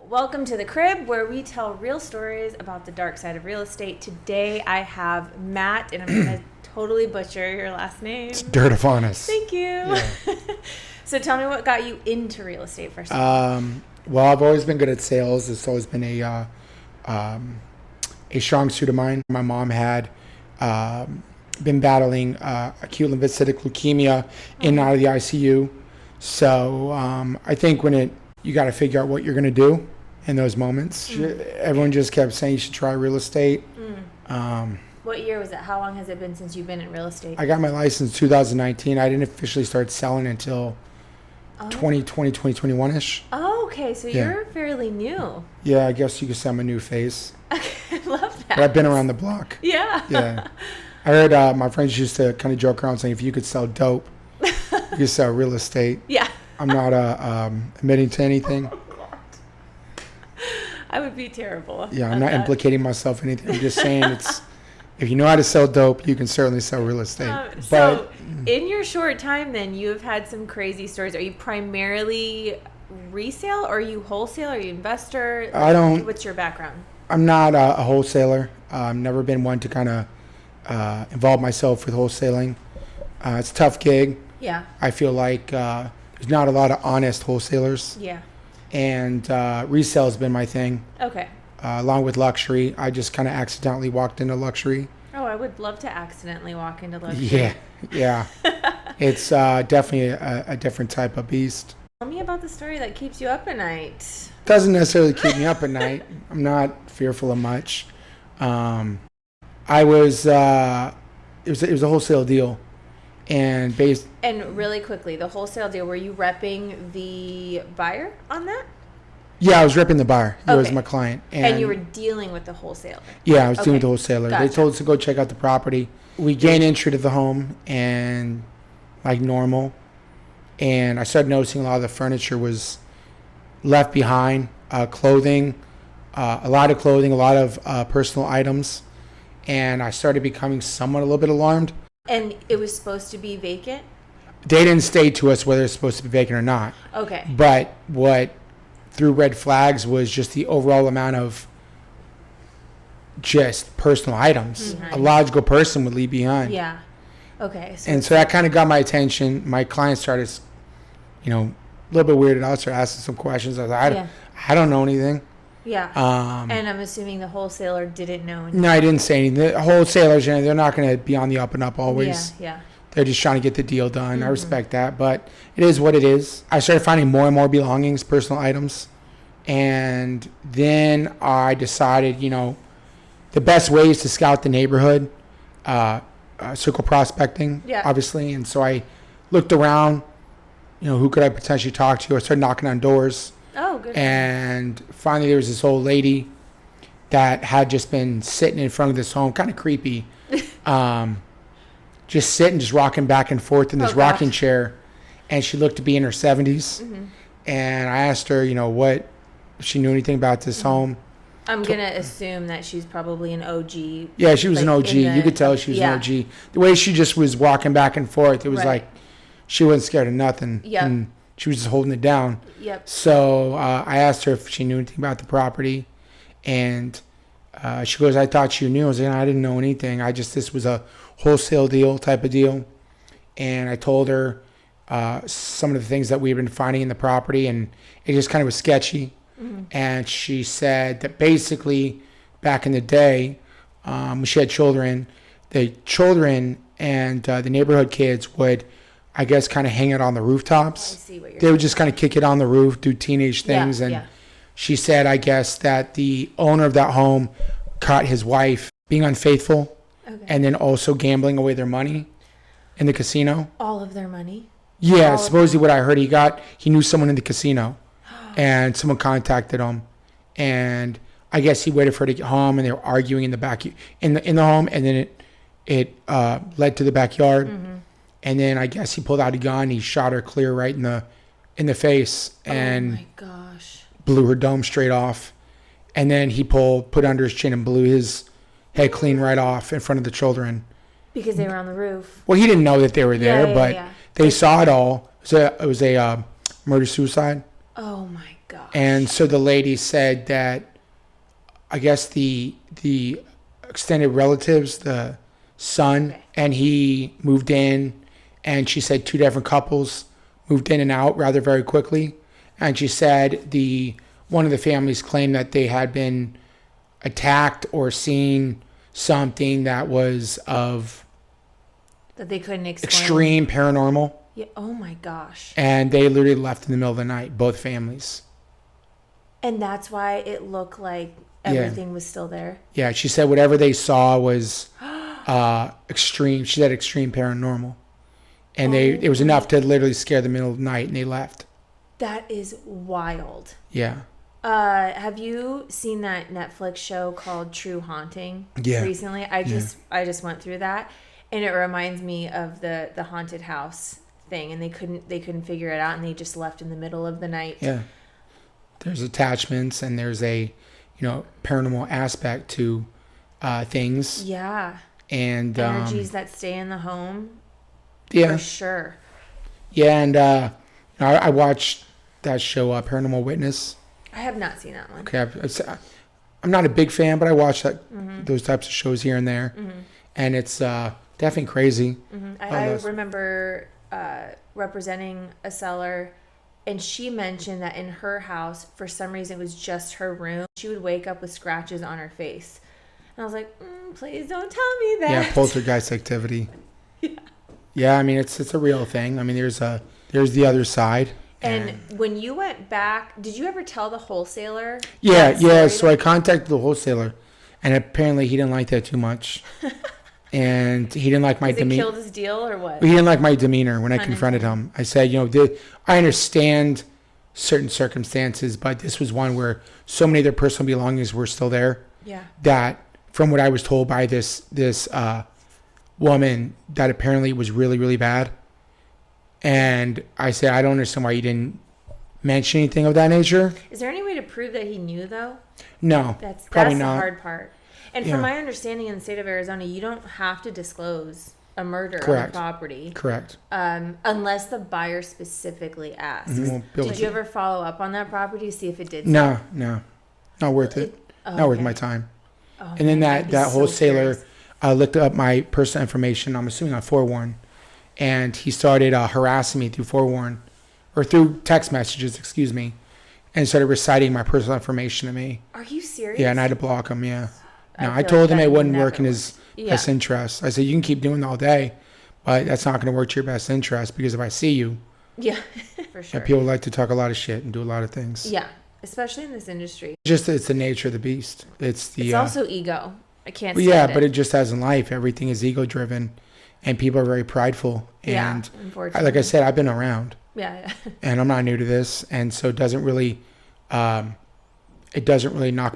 Welcome to the Cryb, where we tell real stories about the dark side of real estate. Today I have Matt, and I'm going to totally butcher your last name. It's Derdivanis. Thank you. Yeah. So tell me what got you into real estate first of all. Well, I've always been good at sales. It's always been a strong suit of mine. My mom had been battling acute lymphocytic leukemia in and out of the ICU. So I think you got to figure out what you're going to do in those moments. Everyone just kept saying you should try real estate. What year was it? How long has it been since you've been in real estate? I got my license in 2019. I didn't officially start selling until 2021-ish. Oh, okay. So you're fairly new. Yeah, I guess you could say I'm a new face. Okay, I love that. But I've been around the block. Yeah. Yeah. I heard my friends used to kind of joke around saying if you could sell dope, you could sell real estate. Yeah. I'm not admitting to anything. Oh, God. I would be terrible. Yeah, I'm not implicating myself in anything. I'm just saying if you know how to sell dope, you can certainly sell real estate. So in your short time then, you have had some crazy stories. Are you primarily resale, or are you wholesale, or are you investor? What's your background? I'm not a wholesaler. I've never been one to kind of involve myself with wholesaling. It's a tough gig. Yeah. I feel like there's not a lot of honest wholesalers. Yeah. And resale has been my thing. Okay. Along with luxury. I just kind of accidentally walked into luxury. Oh, I would love to accidentally walk into luxury. Yeah. It's definitely a different type of beast. Tell me about the story that keeps you up at night. Doesn't necessarily keep me up at night. I'm not fearful of much. It was a wholesale deal. And really quickly, the wholesale deal, were you repping the buyer on that? Yeah, I was repping the buyer. He was Okay. my client. And you were dealing with the wholesaler? Yeah, I was dealing with the wholesaler. Gotcha. They told us to go check out the property. We gained entry to the home and like normal. And I started noticing a lot of the furniture was left behind. Clothing, a lot of clothing, a lot of personal items. And I started becoming somewhat a little bit alarmed. And it was supposed to be vacant? They didn't state to us whether it's supposed to be vacant or not. Okay. But what threw red flags was just the overall amount of just personal items a logical person would leave behind. Yeah. Okay. So that kind of got my attention. My client started, a little bit weirded out, started asking some questions. I was like, I don't know anything. Yeah. And I'm assuming the wholesaler didn't know anything. No, I didn't say anything. The wholesalers, they're not going to be on the up and up always. Yeah. They're just trying to get the deal done. I respect that, but it is what it is. I started finding more and more belongings, personal items. And then I decided, the best way is to scout the neighborhood, circle prospecting, obviously. And so I looked around, who could I potentially talk to? I started knocking on doors. Oh, good. And finally there was this old lady that had just been sitting in front of this home, kind of creepy. Just sitting, just rocking back and forth in this rocking chair. And she looked to be in her 70s. And I asked her, if she knew anything about this home. I'm going to assume that she's probably an OG. Yeah, she was an OG. You could tell she was an OG. The way she just was walking back and forth, it was like she wasn't scared of nothing. Yep. And she was just holding it down. Yep. So I asked her if she knew anything about the property. And she goes, I thought you knew. I was like, I didn't know anything. This was a wholesale deal type of deal. And I told her some of the things that we had been finding in the property, and it just kind of was sketchy. And she said that basically back in the day, when she had children, the children and the neighborhood kids would, I guess, kind of hang it on the rooftops. I see what you're They would just kind of kick it on the roof, do teenage things. She said, I guess, that the owner of that home caught his wife being unfaithful and then also gambling away their money in the casino. All of their money? Yeah, supposedly what I heard, he knew someone in the casino and someone contacted him. And I guess he waited for her to get home, and they were arguing in the back, in the home, and then it led to the backyard. And then I guess he pulled out a gun. He shot her clear right in the face and oh my gosh, blew her dome straight off. And then he put under his chin and blew his head clean right off in front of the children. Because they were on the roof. Well, he didn't know that they were there, but they saw it all. It was a murder suicide. Oh my God. gosh. And so the lady said that I guess the extended relatives, the son, and he moved in, and she said 2 different couples moved in and out rather very quickly. And she said one of the families claimed that they had been attacked or seen something that was of that they couldn't explain. Extreme paranormal. Yeah. Oh my gosh. And they literally left in the middle of the night, both families. And that's why it looked like everything was still there. Yeah, she said whatever they saw was extreme. She said extreme paranormal. And it was enough to literally scare the middle of the night, and they left. That is wild. Yeah. Have you seen that Netflix show called True Haunting? Yeah. Recently, I just went through that, and it reminds me of the haunted house thing, and they couldn't figure it out, and they just left in the middle of the night. Yeah. There's attachments, and there's a paranormal aspect to things. Yeah. And energies that stay in the home. Yeah. For sure. Yeah, and I watched that show, Paranormal Witness. I have not seen that one. Okay, I'm not a big fan, but I watch those types of shows here and there, and it's definitely crazy. I remember representing a seller, and she mentioned that in her house, for some reason, it was just her room. She would wake up with scratches on her face, and I was like, "Please don't tell me that." Yeah, poltergeist activity. Yeah, I mean it's a real thing. I mean there's the other side. And when you went back, did you ever tell the wholesaler? Yeah. So I contacted the wholesaler, and apparently he didn't like that too much, and he didn't like my demeanor. Killed his deal or what? He didn't like my demeanor when I confronted him. I said, I understand certain circumstances, but this was one where so many of their personal belongings were still there. Yeah. That, from what I was told by this woman, that apparently was really, really bad. And I said, I don't understand why you didn't mention anything of that nature. Is there any way to prove that he knew, though? No, that's probably the not. hard part. And from my understanding, in the state of Arizona, you don't have to disclose a murder on the property. Correct. Unless the buyer specifically asks. Did you ever follow up on that property to see if it did? No. Not worth it. Not worth my time. Oh, and then that wholesaler looked up my personal information, I'm assuming on Forewarn, and he started harassing me through Forewarn, or through text messages, excuse me, and started reciting my personal information to me. Are you serious? Yeah, and I had to block him, yeah. No, I told him it wouldn't work in his best interest. I said, you can keep doing it all day, but that's not going to work to your best interest, because if I see you, for sure. People like to talk a lot of shit and do a lot of things. Yeah, especially in this industry. It's the nature of the beast. It's also ego. I can't. But it just as in life, everything is ego driven, and people are very prideful. And unfortunately, like I said, I've been around. Yeah. And I'm not new to this, and so it doesn't really knock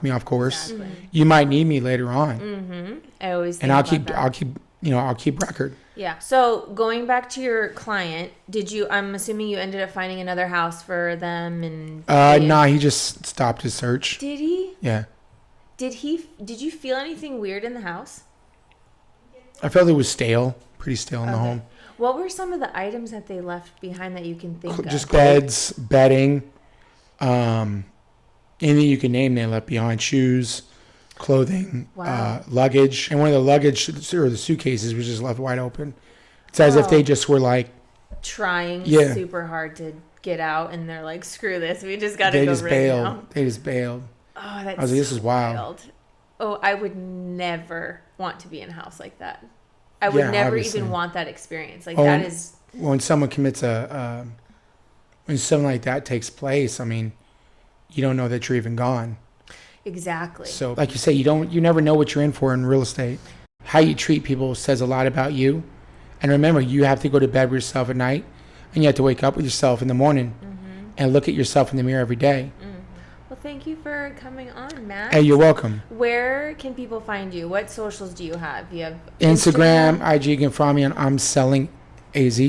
me off course. Exactly. You might need me later on. I always think I'll keep record. Yeah. So going back to your client, I'm assuming you ended up finding another house for them, and no, he just stopped his search. Did he? Yeah. Did you feel anything weird in the house? I felt it was pretty stale in the home. What were some of the items that they left behind that you can think of? Just beds, bedding, anything you can name they left behind. Shoes, clothing, luggage. And one of the luggage or the suitcases was just left wide open. It's as if they just were like trying super hard to get out, and they're like, screw this, we just got to go now. They just bailed. Oh, that's I was like, this is wild. Oh, I would never want to be in a house like that. I would never even want that experience. That is... When someone commits when something like that takes place, I mean, you don't know that you're even gone. Exactly. So, like you say, you never know what you're in for in real estate. How you treat people says a lot about you. And remember, you have to go to bed with yourself at night, and you have to wake up with yourself in the morning and look at yourself in the mirror every day. Well, thank you for coming on, Matt. Hey, you're welcome. Where can people find you? What socials do you have? You have Instagram, IG. You can find me on I'm Selling AZ.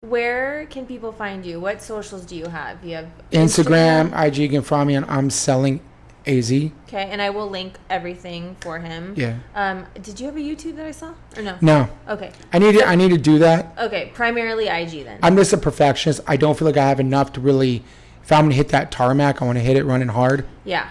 Where can people find you? What socials do you have? You have Instagram, IG. You can find me on I'm Selling AZ. Okay, and I will link everything for him. Yeah. Did you have a YouTube that I saw or no? No. Okay. I need to do that. Okay, primarily IG then. I'm just a perfectionist. I don't feel like I have enough to really. If I'm gonna hit that tarmac, I want to hit it running hard. Yeah.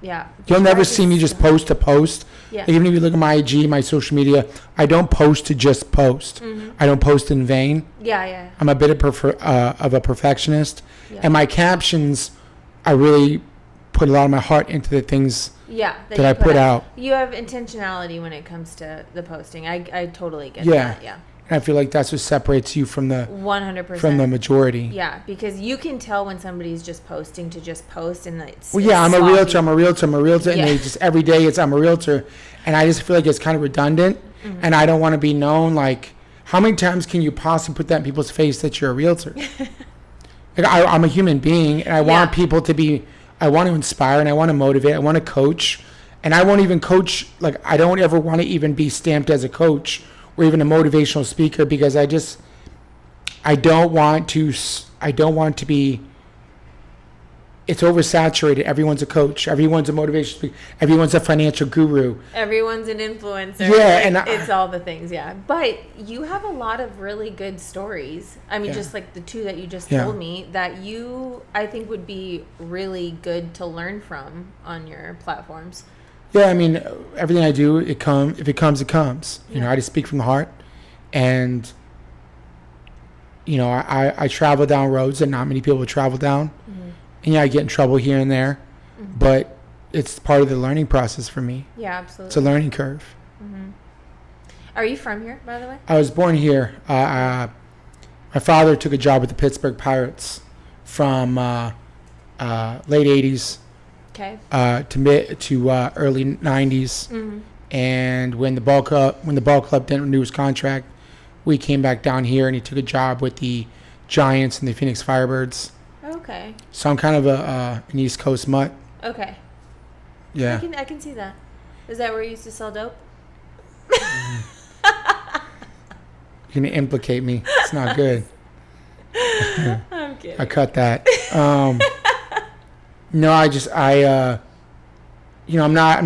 Yeah. You'll never see me just post to post. Yeah. Even if you look at my IG, my social media, I don't post to just post. Mm-hmm. I don't post in vain. Yeah. I'm a bit of a perfectionist, Yeah. and my captions, I really put a lot of my heart into the things that you I put out. You have intentionality when it comes to the posting. I totally get Yeah. that. Yeah. And I feel like that's what separates you from the 100%. from the majority. Yeah, because you can tell when somebody's just posting to just post, and it's Well, yeah, it's I'm a sloppy. realtor, and Yeah. they just every day it's I'm a realtor, and I just feel like it's kind of redundant, Mm-hmm. and I don't want to be known like how many times can you possibly put that in people's face that you're a realtor? Like I'm a human being, and I want people to be. I want to inspire, and I want to motivate. I want to coach, and I won't even coach. Like I don't ever want to even be stamped as a coach or even a motivational speaker because I don't want to be. It's oversaturated. Everyone's a coach. Everyone's a motivational speaker. Everyone's a financial guru. Everyone's an influencer. Yeah, and it's all the things. Yeah, but you have a lot of really good stories. I mean, just like the two that you just told me that I think would be really good to learn from on your platforms. Yeah, I mean, everything I do, if it comes, it comes. You know, I just speak from the heart, and you know, I travel down roads that not many people travel down. Mm-hmm. And I get in trouble here and there, but it's part of the learning process for me. Yeah, absolutely. It's a learning curve. Mm-hmm. Are you from here, by the way? I was born here. My father took a job with the Pittsburgh Pirates from late '80s to early '90s. Mm-hmm. And when the ball club didn't renew his contract, we came back down here, and he took a job with the Giants and the Phoenix Firebirds. Okay. So I'm kind of an East Coast mutt. Okay. Yeah. I can see that. Is that where you used to sell dope? You're gonna implicate me. It's not good. I'm kidding. I cut that. No, I'm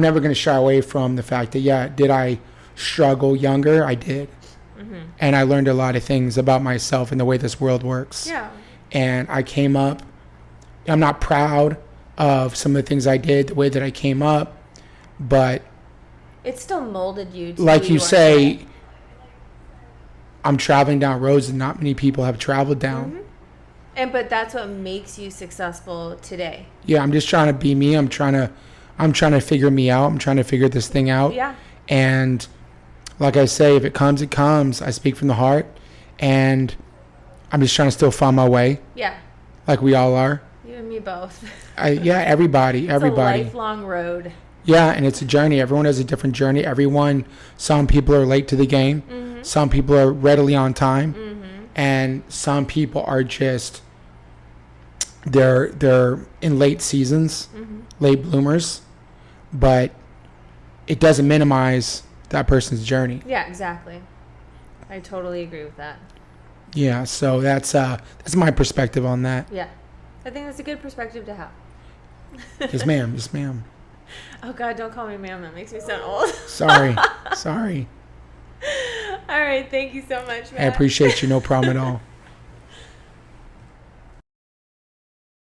never gonna shy away from the fact that did I struggle younger? I did. Mm-hmm. And I learned a lot of things about myself and the way this world works. Yeah. And I came up. I'm not proud of some of the things I did, the way that I came up, but it still molded you. Like you say, I'm traveling down roads that not many people have traveled down. Mm-hmm. But that's what makes you successful today. Yeah, I'm just trying to be me. I'm trying to figure me out. I'm trying to figure this thing out. Yeah. And like I say, if it comes, it comes. I speak from the heart, and I'm just trying to still find my way. Yeah. Like we all are. You and me both. Everybody. It's a lifelong road. Yeah, and it's a journey. Everyone has a different journey. Some people are late to the game. Mm-hmm. Some people are readily on time. Mm-hmm. And some people are just, they're in late seasons, late bloomers. But it doesn't minimize that person's journey. Yeah, exactly. I totally agree with that. Yeah, so that's my perspective on that. Yeah. I think that's a good perspective to have. Yes, ma'am. Yes, ma'am. Oh, God, don't call me ma'am. That makes me sound old. Sorry. All right. Thank you so much, Matt. I appreciate you. No problem at all.